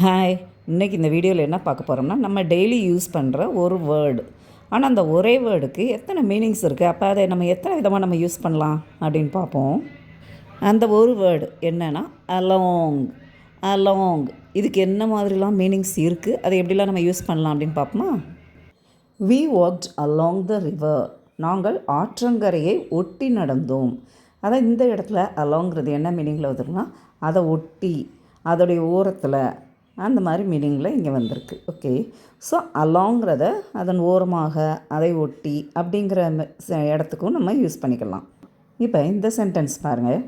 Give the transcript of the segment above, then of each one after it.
Hi, இன்றைக்கி இந்த வீடியோவில் என்ன பார்க்க போகிறோம்னா, நம்ம டெய்லி யூஸ் பண்ணுற ஒரு வேர்டு. ஆனால் அந்த ஒரே வேர்டுக்கு எத்தனை மீனிங்ஸ் இருக்குது, அப்போ அதை நம்ம எத்தனை விதமாக நம்ம யூஸ் பண்ணலாம் அப்படின்னு பார்ப்போம். அந்த ஒரு வேர்டு என்னென்னா அலாங். அலாங் இதுக்கு என்ன மாதிரிலாம் மீனிங்ஸ் இருக்குது, அதை எப்படிலாம் நம்ம யூஸ் பண்ணலாம் அப்படின்னு பார்ப்போமா. We walked along the river. நாங்கள் ஆற்றங்கரையை ஒட்டி நடந்தோம். அதான் இந்த இடத்துல அலாங்கிறது என்ன மீனிங்கில் வந்துருக்குன்னா, அதை ஒட்டி, அதோடைய ஓரத்தில், அந்த மாதிரி மீனிங்கில் இங்கே வந்திருக்கு. ஓகே, ஸோ அலாங்கிறத அதன் ஓரமாக, அதை ஒட்டி அப்படிங்கிற இடத்துக்கும் நம்ம யூஸ் பண்ணிக்கலாம். இப்போ இந்த சென்டென்ஸ் பாருங்கள்.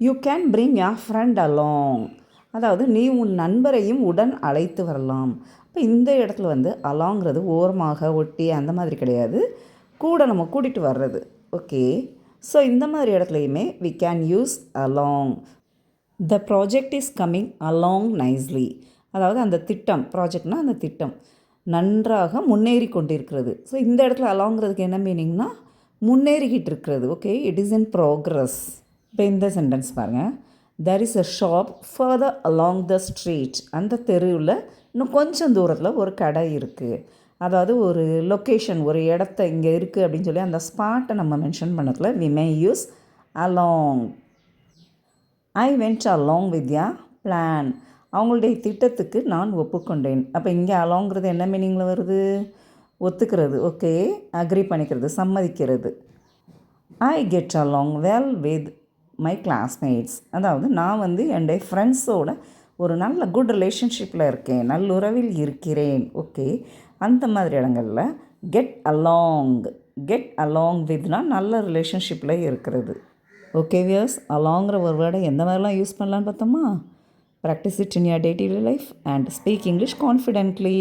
You can bring yeah friend along. அதாவது நீ உன் நண்பரையும் உடன் அழைத்து வரலாம். இப்போ இந்த இடத்துல வந்து அலாங்கிறது ஓரமாக, ஒட்டி அந்த மாதிரி கிடையாது, கூட நம்ம கூட்டிகிட்டு வர்றது. ஓகே, ஸோ இந்த மாதிரி இடத்துலையுமே we can use along. The project is coming along nicely. அதாவது அந்த திட்டம், ப்ராஜெக்ட்னால் அந்த திட்டம் நன்றாக முன்னேறி கொண்டிருக்கிறது. ஸோ இந்த இடத்துல அலாங்கிறதுக்கு என்ன மீனிங்னா முன்னேறிக்கிட்டு இருக்கிறது. Okay, it is in progress. இப்போ இந்த சென்டென்ஸ் பாருங்கள். There is a shop further along the street. அந்த தெருவில் இன்னும் கொஞ்சம் தூரத்தில் ஒரு கடை இருக்குது. அதாவது ஒரு லொக்கேஷன், ஒரு இடத்த இங்கே இருக்குது அப்படின்னு சொல்லி அந்த ஸ்பாட்டை நம்ம மென்ஷன் பண்ணதில் we may use along. I went along with your plan. அவங்களுடைய திட்டத்துக்கு நான் ஒப்புக்கொண்டேன். அப்போ இங்கே அலாங்கிறது என்ன மீனிங்கில் வருது? ஒத்துக்கிறது. ஓகே, அக்ரி பண்ணிக்கிறது, சம்மதிக்கிறது. I get along well with my classmates. அதாவது நான் வந்து என்னுடைய ஃப்ரெண்ட்ஸோட ஒரு நல்ல குட் ரிலேஷன்ஷிப்பில் இருக்கேன், நல்லுறவில் இருக்கிறேன். ஓகே, அந்த மாதிரி இடங்களில் கெட் அலாங் வித்னால் நல்ல ரிலேஷன்ஷிப்பில் இருக்கிறது. ஓகே வியர்ஸ், அலாங்கிற ஒரு வேர்டை எந்த மாதிரிலாம் யூஸ் பண்ணலான்னு பார்த்தோமா. Practice it in your day-to-day life and speak English confidently.